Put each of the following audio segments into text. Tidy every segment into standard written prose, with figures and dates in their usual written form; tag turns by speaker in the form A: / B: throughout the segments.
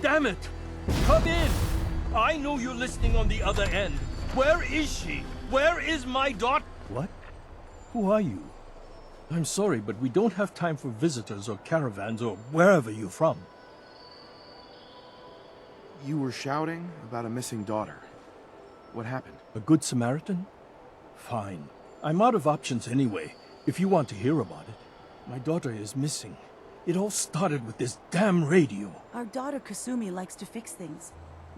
A: Damn it! Come in! I know you're listening on the other end. Where is she? Where is my daughter? What? Who are you? I'm sorry, but we don't have time for visitors or caravans or wherever you're from.
B: You were shouting about a missing daughter. What happened?
A: A good Samaritan? Fine. I'm out of options anyway, if you want to hear about it. My daughter is missing. It all started with this damn radio.
C: Our daughter Kasumi likes to fix things.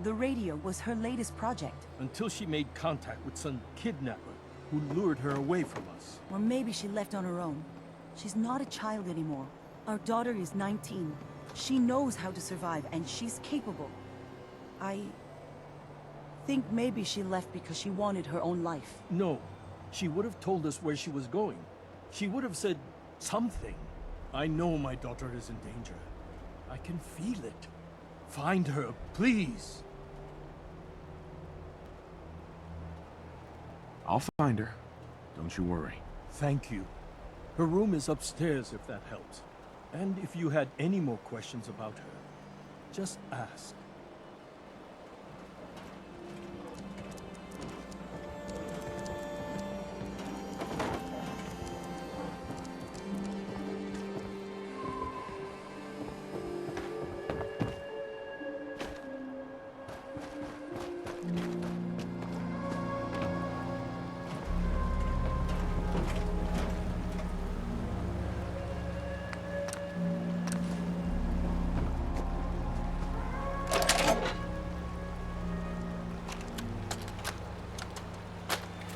C: The radio was her latest project.
A: Until she made contact with some kidnapper who lured her away from us.
C: Or maybe she left on her own. She's not a child anymore. Our daughter is 19. She knows how to survive, and she's capable. I think maybe she left because she wanted her own life.
A: No. She would have told us where she was going. She would have said something. I know my daughter is in danger. I can feel it. Find her, please.
B: I'll find her. Don't you worry.
A: Thank you. Her room is upstairs if that helps. And if you had any more questions about her, just ask.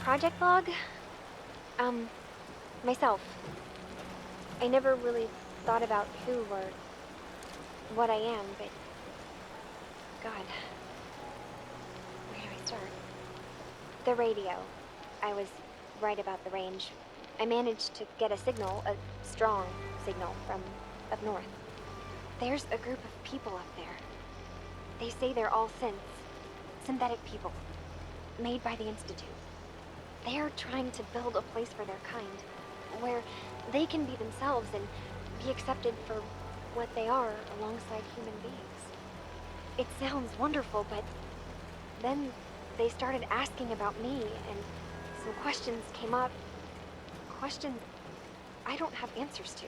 D: Project log? Myself. I never really thought about who or what I am, but... God. Where do I start? The radio. I was right about the range. I managed to get a signal, a strong signal, from up north. There's a group of people up there. They say they're all synthetic people, made by the Institute. They're trying to build a place for their kind, where they can be themselves and be accepted for what they are alongside human beings. It sounds wonderful, but then they started asking about me, and some questions came up. Questions I don't have answers to.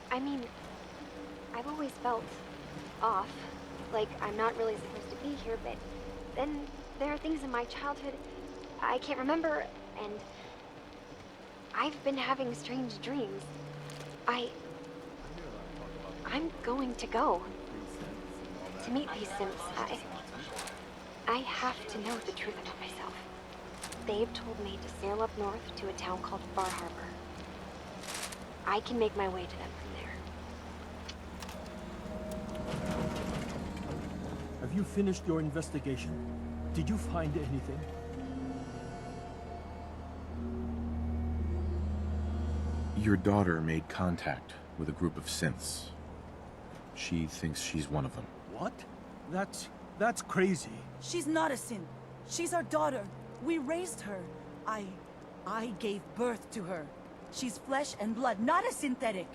D: I mean, I've always felt off, like I'm not really supposed to be here, but then there are things in my childhood I can't remember, and I've been having strange dreams. I'm going to go to meet these synths. I have to know the truth about myself. They've told me to sail up north to a town called Far Harbor. I can make my way to them from there.
A: Have you finished your investigation? Did you find anything?
B: Your daughter made contact with a group of synths. She thinks she's one of them.
A: What? That's crazy.
C: She's not a synth. She's our daughter. We raised her. I gave birth to her. She's flesh and blood, not a synthetic.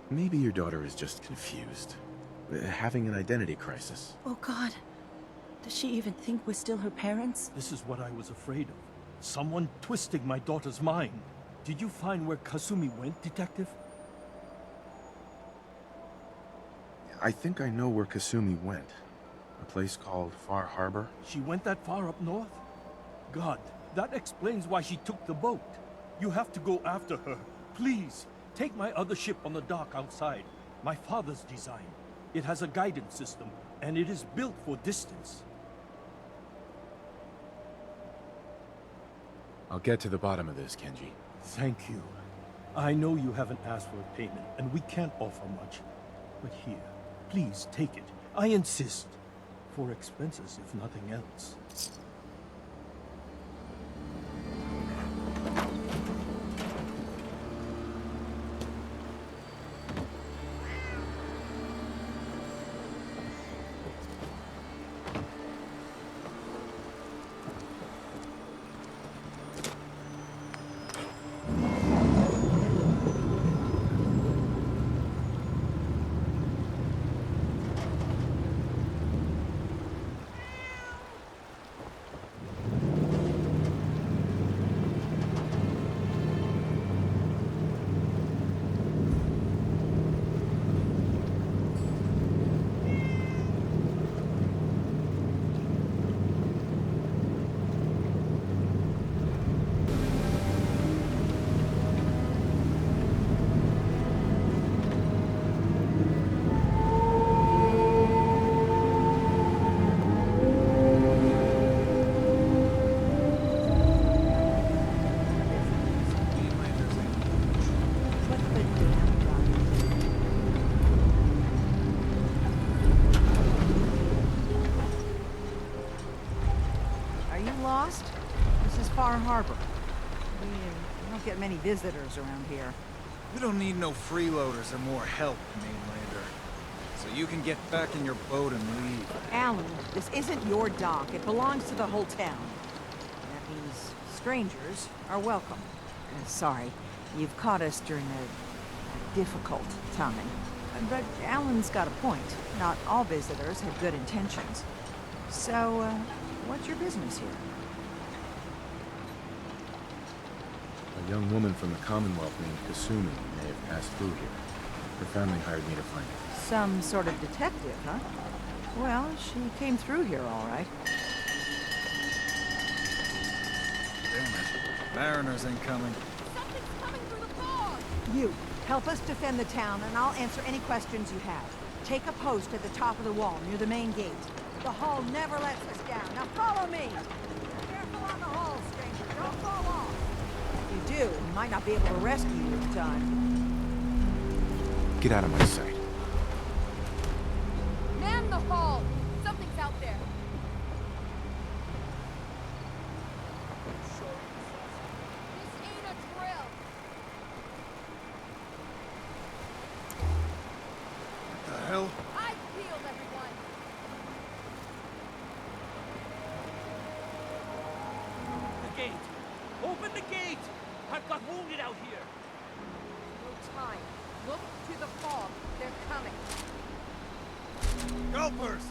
B: Maybe your daughter is just confused. Having an identity crisis.
C: Oh God. Does she even think we're still her parents?
A: This is what I was afraid of. Someone twisting my daughter's mind. Did you find where Kasumi went, Detective?
B: I think I know where Kasumi went. A place called Far Harbor.
A: She went that far up north? God, that explains why she took the boat. You have to go after her. Please, take my other ship on the dock outside. My father's design. It has a guidance system, and it is built for distance.
B: I'll get to the bottom of this, Kenji.
A: Thank you. I know you haven't asked for a payment, and we can't offer much. But here, please take it. I insist. For expenses, if nothing else.
C: What the damn God?
E: Are you lost? This is Far Harbor. We don't get many visitors around here.
F: We don't need no freeloaders or more help, Mainlander. So you can get back in your boat and leave.
E: Alan, this isn't your dock. It belongs to the whole town. That means strangers are welcome. Sorry, you've caught us during a difficult time. But Alan's got a point. Not all visitors have good intentions. So, what's your business here?
B: A young woman from the Commonwealth named Kasumi may have passed through here. Her family hired me to find her.
E: Some sort of detective, huh? Well, she came through here all right.
F: Damn it. Mariners incoming.
E: You, help us defend the town, and I'll answer any questions you have. Take a post at the top of the wall, near the main gate. The hull never lets us down. Now follow me! Careful on the hull, stranger. Don't fall off. If you do, we might not be able to rescue you in time.
B: Get out of my sight.
G: Man the hull! Something's out there. This ain't a drill.
F: What the hell?
G: I've peeled everyone.
A: The gate! Open the gate! I've got wounded out here!
G: No time. Look to the fog. They're coming.
F: Gulpers!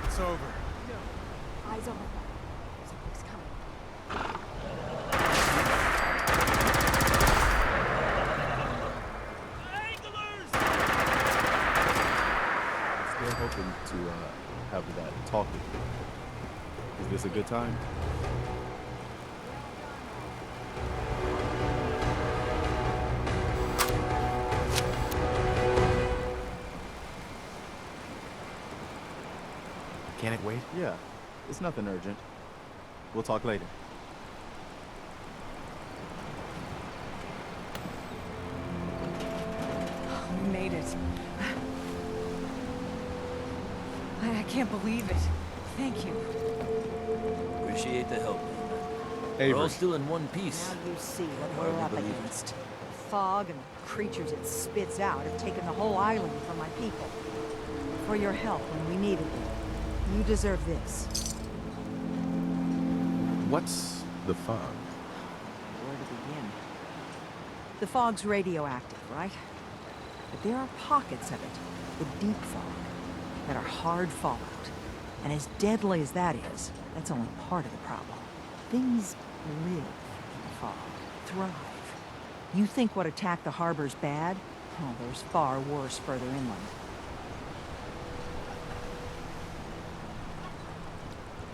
F: It's over.
E: Eyes on the fire. Something's coming.
H: Still hoping to have that talk with you. Is this a good time?
B: Can it wait?
H: Yeah, it's nothing urgent. We'll talk later.
E: We made it. I can't believe it. Thank you.
I: Appreciate the help.
H: Avery.
I: We're all still in one piece.
E: Now you see what
I: Hard
E: we're
I: to
E: up
I: believe it.
E: against. The fog and the creatures it spits out have taken the whole island from my people. For your help when we needed it. You deserve this.
B: What's the fog?
E: Where to begin? The fog's radioactive, right? But there are pockets of it, the deep fog, that are hard fallout. And as deadly as that is, that's only part of the problem. Things live in the fog, thrive. You think what attacked the harbor's bad? Oh, there's far worse further inland.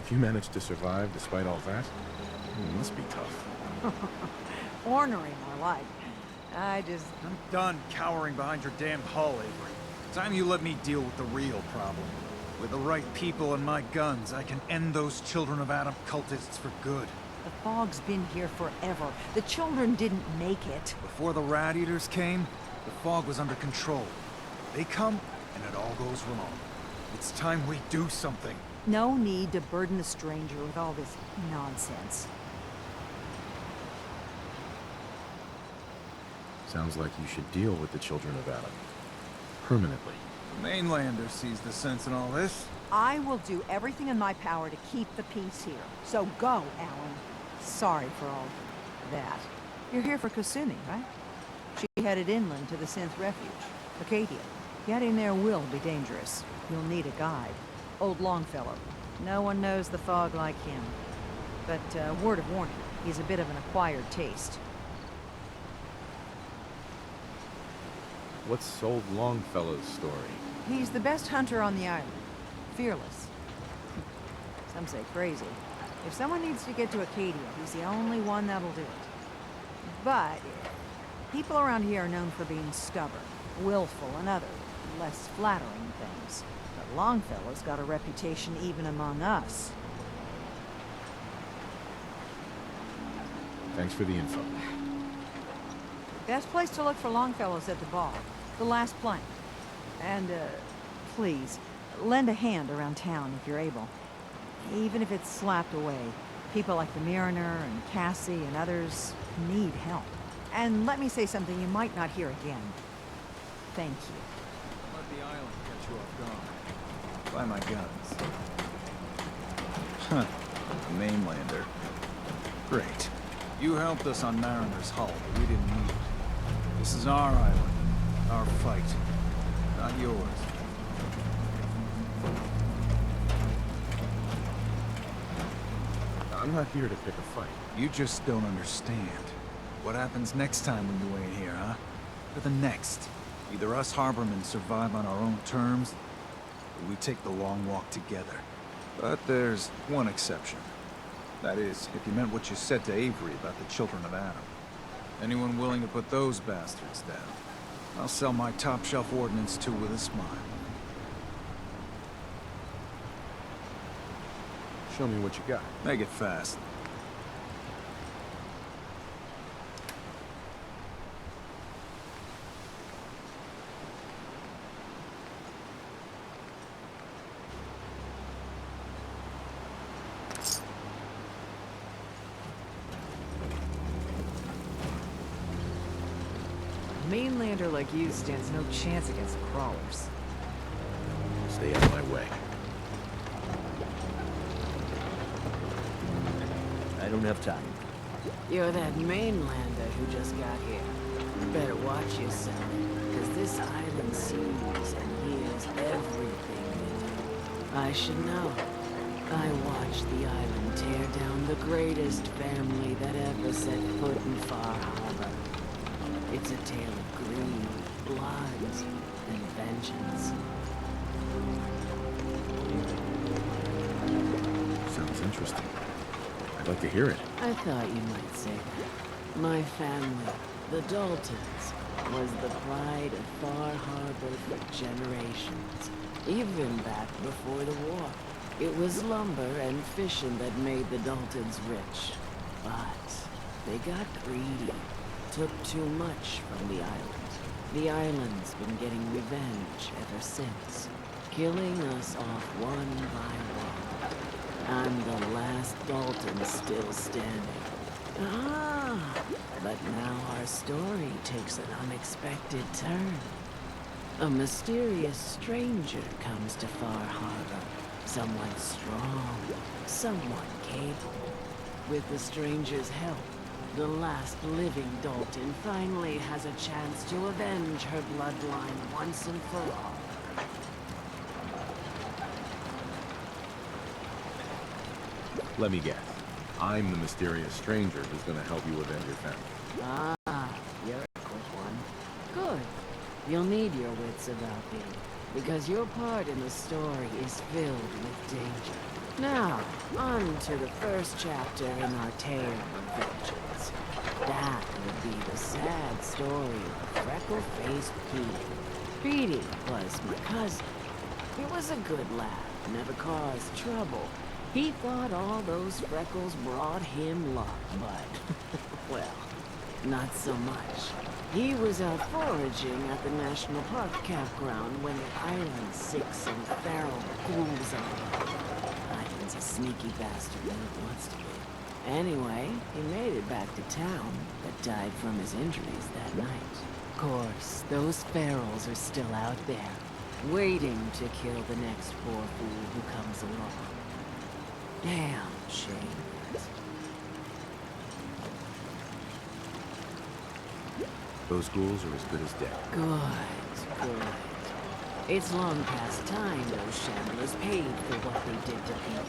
B: If you managed to survive despite all that, it must be tough.
E: Ornery, more like. I'm
F: done cowering behind your damn hull, Avery. Time you let me deal with the real problem. With the right people and my guns, I can end those Children of Adam cultists for good.
E: The fog's been here forever. The children didn't make it.
F: Before the Rat Eaters came, the fog was under control. They come, and it all goes wrong. It's time we do something.
E: No need to burden the stranger with all this nonsense.
B: Sounds like you should deal with the Children of Adam. Permanently.
F: The Mainlander sees the sense in all this.
E: I will do everything in my power to keep the peace here. So go, Alan. Sorry for all that. You're here for Kasumi, right? She headed inland to the Synth Refuge, Acadia. Getting there will be dangerous. You'll need a guide. Old Longfellow. No one knows the fog like him. But, word of warning, he's a bit of an acquired taste.
B: What's old Longfellow's story?
E: He's the best hunter on the island. Fearless. Some say crazy. If someone needs to get to Acadia, he's the only one that'll do it. But people around here are known for being stubborn, willful, and other, less flattering things. But Longfellow's got a reputation even among us.
B: Thanks for the info.
E: Best place to look for Longfellow's at the bar. The last plank. And, please, lend a hand around town if you're able. Even if it's slapped away. People like the Mariner and Cassie and others need help. And let me say something you might not hear again. Thank you.
F: Don't let the island catch you off guard. Buy my guns. Huh. Mainlander. Great. You helped us on Mariner's hull, but we didn't need it. This is our island. Our fight. Not yours.
B: I'm not here to pick a fight.
F: You just don't understand. What happens next time when you ain't here, huh? Or the next? Either us harbormen survive on our own terms, or we take the long walk together. But there's one exception. That is, if you meant what you said to Avery about the Children of Adam. Anyone willing to put those bastards down, I'll sell my top-shelf ordnance to with a smile.
B: Show me what you got.
F: Make it fast.
E: A mainlander like you stands no chance against crawlers.
B: Stay out of my way.
I: I don't have time.
J: You're that mainlander who just got here. You better watch yourself, because this island sees and hears everything. I should know. I watched the island tear down the greatest family that ever set foot in Far Harbor. It's a tale of greed, blood, and vengeance.
B: Sounds interesting. I'd like to hear it.
J: I thought you might say that. My family, the Daltons, was the pride of Far Harbor for generations. Even back before the war. It was lumber and fishing that made the Daltons rich. But they got greedy. Took too much from the island. The island's been getting revenge ever since. Killing us off one by one. I'm the last Dalton still standing. But now our story takes an unexpected turn. A mysterious stranger comes to Far Harbor. Someone strong, someone capable. with the stranger's help, the last living Dalton finally has a chance to avenge her bloodline once and for all.
B: Let me guess. I'm the mysterious stranger who's gonna help you avenge your family.
J: Ah, you're a quick one. Good. You'll need your wits about you, because your part in the story is filled with danger. Now, on to the first chapter in our tale of vengeance. That would be the sad story of freckle-faced Petey. Petey was my cousin. He was a good lad, never caused trouble. He thought all those freckles brought him luck, but, well, not so much. He was out foraging at the National Park campground when the island sick some feral ghouls on him. Island's a sneaky bastard when it wants to be. Anyway, he made it back to town, but died from his injuries that night. Of course, those ferals are still out there, waiting to kill the next poor fool who comes along. Damn shame.
B: Those ghouls are as good as dead.
J: Good, good. It's long past time those shamblers paid for what they did to people.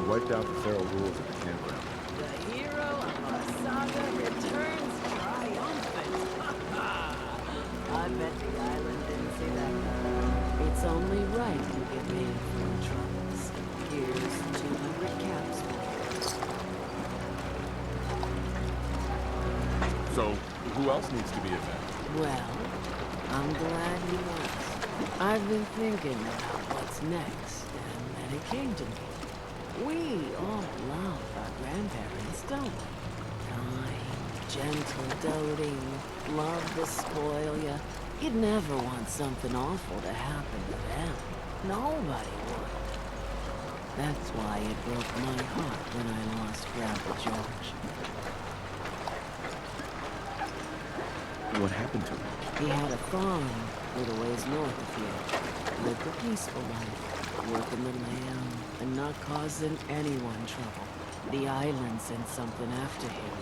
B: Wiped out the feral ghouls at the campground.
J: The hero of our saga returns triumphant. I bet the island didn't see that coming. It's only right you get paid for your troubles. Here's 200 caps for you.
H: So, who else needs to be avenged?
J: Well, I'm glad you asked. I've been thinking about what's next, and then it came to me. We all love our grandparents, don't we? Kind, gentle, doting, love to spoil ya. You'd never want something awful to happen to them. Nobody would. That's why it broke my heart when I lost Grandpa George.
B: What happened to him?
J: He had a farm a little ways north of here. Lived a peaceful life, working the land and not causing anyone trouble. The island sent something after him.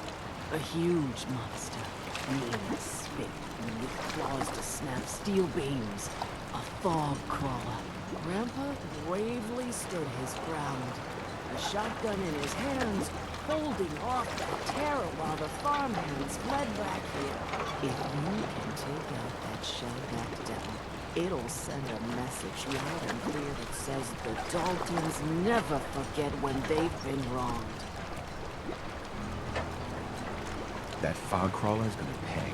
J: A huge monster, mean and spit, and with claws to snap steel beams. A fog crawler. Grandpa bravely stood his ground, a shotgun in his hands, holding off that terror while the farmhands fled back here. If you can take out that shellback devil, it'll send a message loud and clear that says the Daltons never forget when they've been wronged.
B: That fog crawler's gonna pay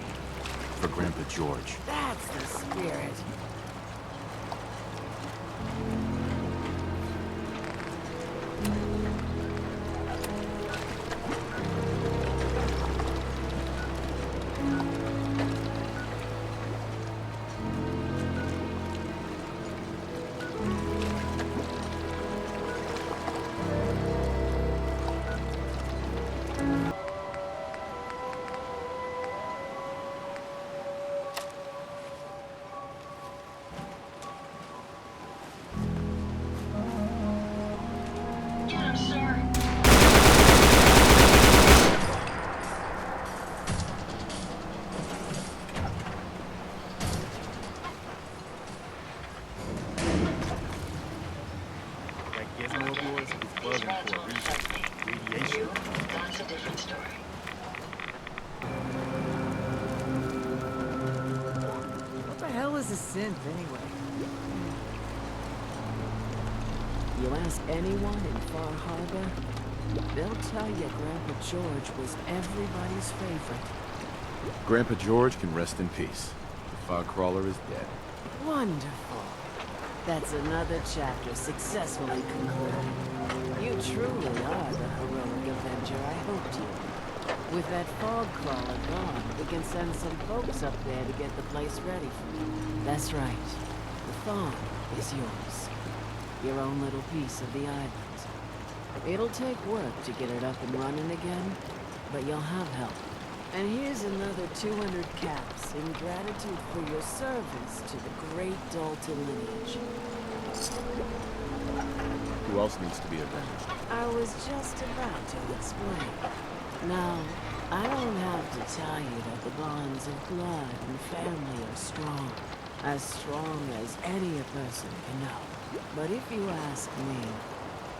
B: for Grandpa George.
J: That's the spirit.
H: That Gizmo of yours is buzzing for a reason. Radiation.
K: That's a different story.
E: What the hell is a synth, anyway?
J: You ask anyone in Far Harbor, they'll tell you Grandpa George was everybody's favorite.
B: Grandpa George can rest in peace. The fog crawler is dead.
J: Wonderful. That's another chapter successfully concluded. You truly are the heroic avenger I hoped you. With that fog crawler gone, we can send some folks up there to get the place ready for you. That's right. The farm is yours. Your own little piece of the island. It'll take work to get it up and running again, but you'll have help. And here's another 200 caps in gratitude for your service to the great Dalton lineage.
B: Who else needs to be avenged?
J: I was just about to explain. Now, I don't have to tell you that the bonds of blood and family are strong. As strong as any a person can know. But if you ask me,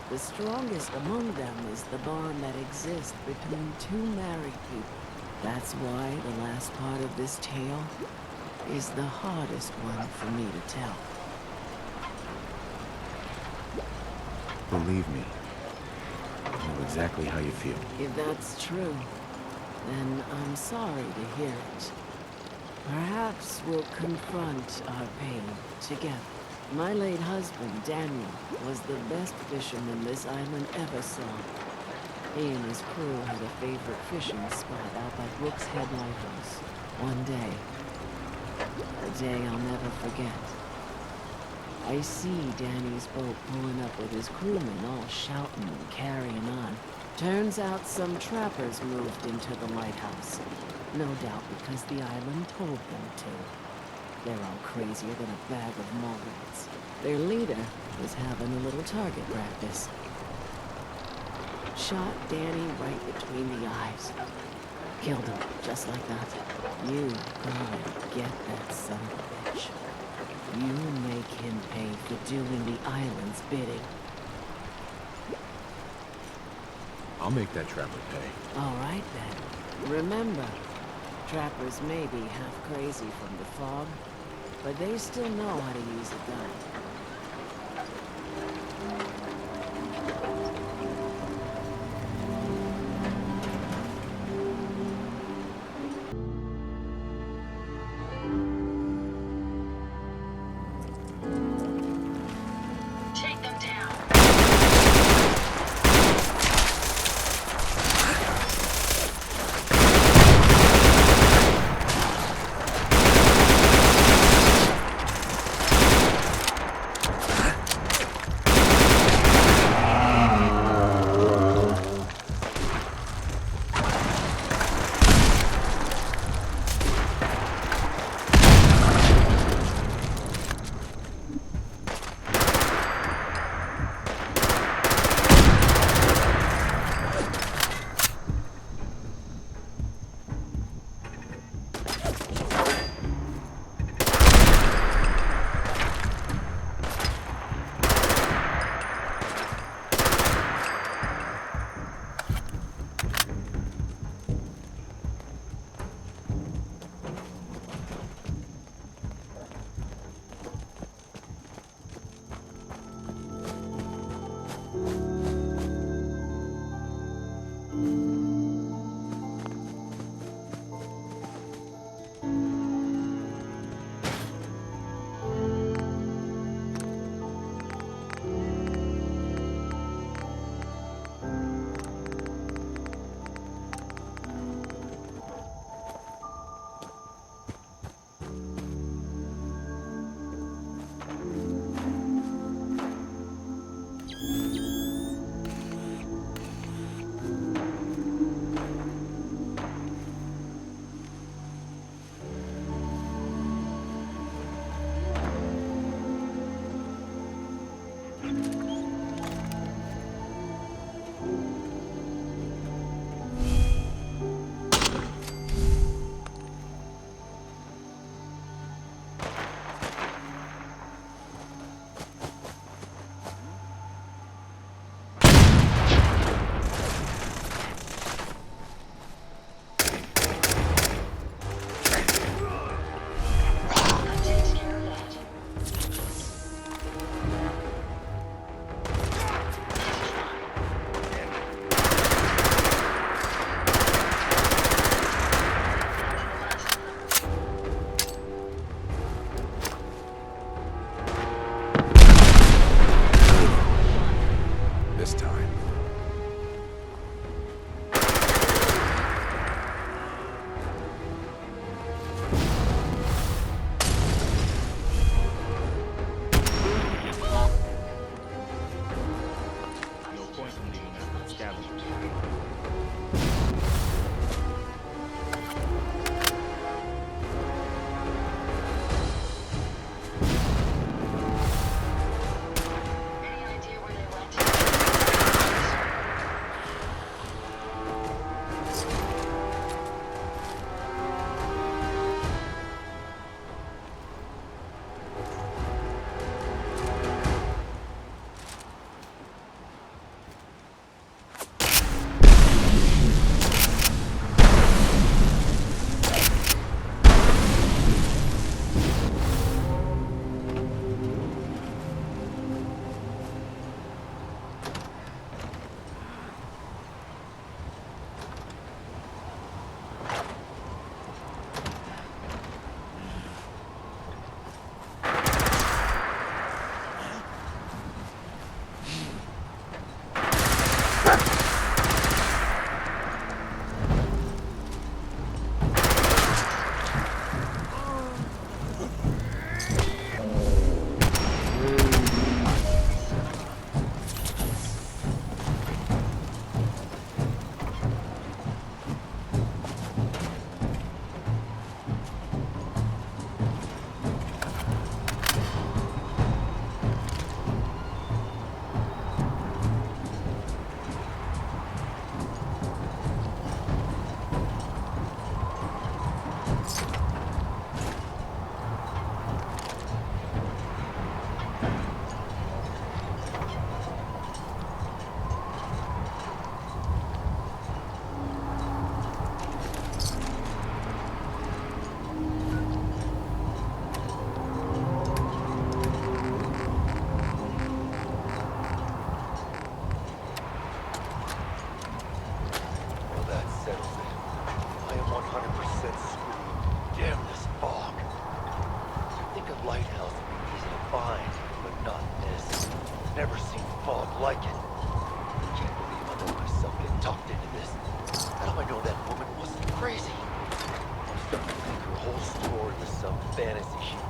J: the strongest among them is the bond that exists between two married people. That's why the last part of this tale is the hardest one for me to tell.
B: Believe me, I know exactly how you feel.
J: If that's true, then I'm sorry to hear it. Perhaps we'll confront our pain together. My late husband, Daniel, was the best fisherman this island ever saw. He and his crew had a favorite fishing spot out by Brooks Head Lighthouse. One day, a day I'll never forget. I see Danny's boat pulling up with his crewmen all shouting and carrying on. Turns out some trappers moved into the lighthouse. No doubt because the island told them to. They're all crazier than a bag of mulberries. Their leader was having a little target practice. Shot Danny right between the eyes. Killed him, just like that. You gotta get that son of a bitch. You make him pay for doing the island's bidding.
B: I'll make that trapper pay.
J: All right, then. Remember, trappers may be half crazy from the fog, but they still know how to use a gun.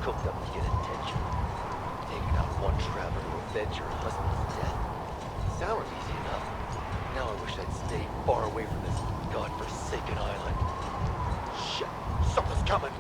L: cooked up to get attention. Taking out one traveler to avenge her husband's death. Sounded easy enough. Now I wish I'd stayed far away from this godforsaken island. Shit, something's coming!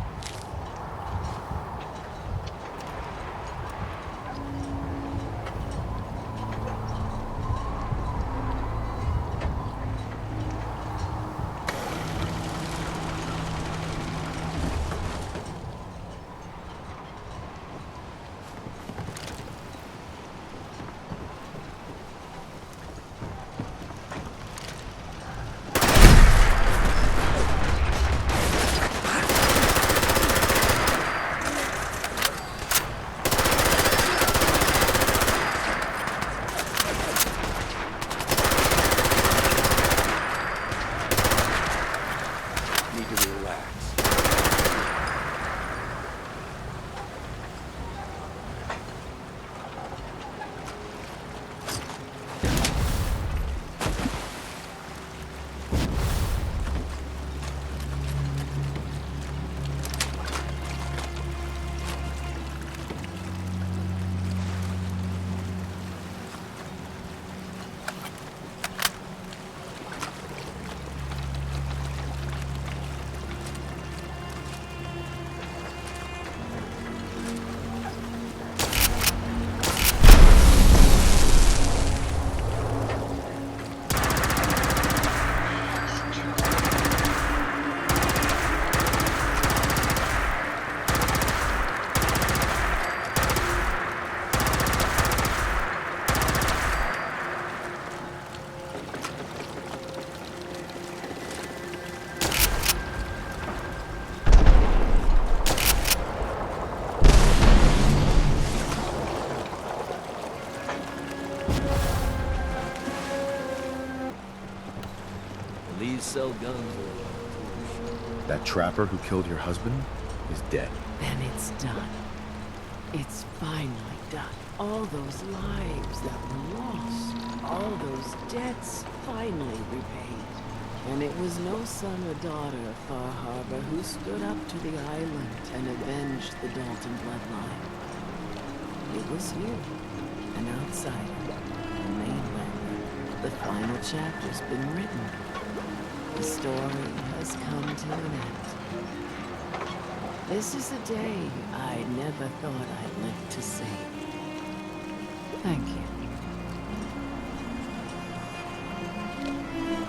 I: These sell guns.
B: That trapper who killed your husband is dead.
J: And it's done. It's finally done. All those lives that were lost, all those debts finally repaid. And it was no son or daughter of Far Harbor who stood up to the island and avenged the Dalton bloodline. It was you, an outsider, a mainlander. The final chapter's been written. The story has come to an end. This is a day I never thought I'd live to see. Thank you.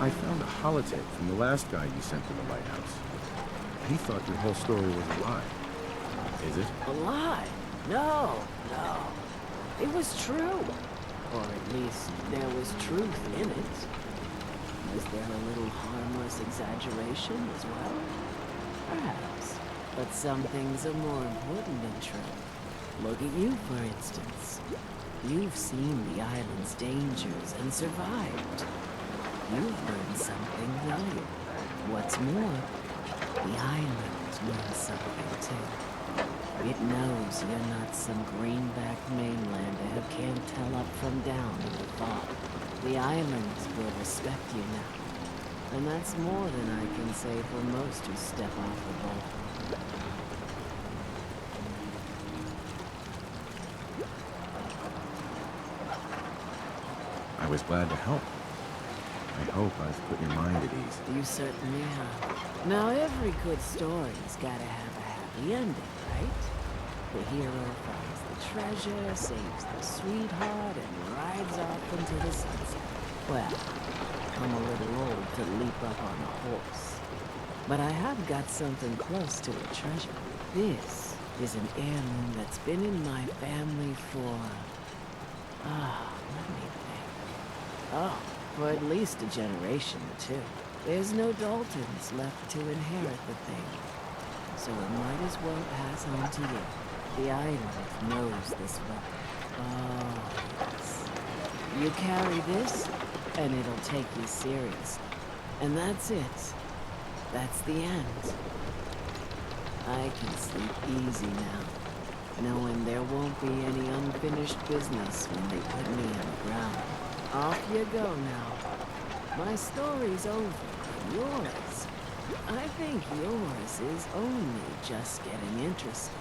B: I found a holotape from the last guy you sent to the lighthouse. He thought your whole story was a lie. Is it?
J: A lie? No. It was true. Or at least there was truth in it. Was there a little harmless exaggeration as well? Perhaps. But some things are more important than truth. Look at you, for instance. You've seen the island's dangers and survived. You've learned something valuable. What's more, the island knows something too. It knows you're not some greenback mainlander who can't tell up from down in the fog. The island will respect you now. And that's more than I can say for most who step off the boat.
B: I was glad to help. I hope I've put your mind at ease.
J: You certainly have. Now, every good story's gotta have a happy ending, right? The hero finds the treasure, saves the sweetheart, and rides off into the sunset. Well, I'm a little old to leap up on a horse. But I have got something close to a treasure. This is an heirloom that's been in my family for... let me think. Oh, for at least a generation or two. There's no Daltons left to inherit the thing. So it might as well pass on to you. The island knows this weapon. Oh, yes. You carry this, and it'll take you seriously. And that's it. That's the end. I can sleep easy now, knowing there won't be any unfinished business when they put me on the ground. Off you go now. My story's over. Yours. I think yours is only just getting interesting.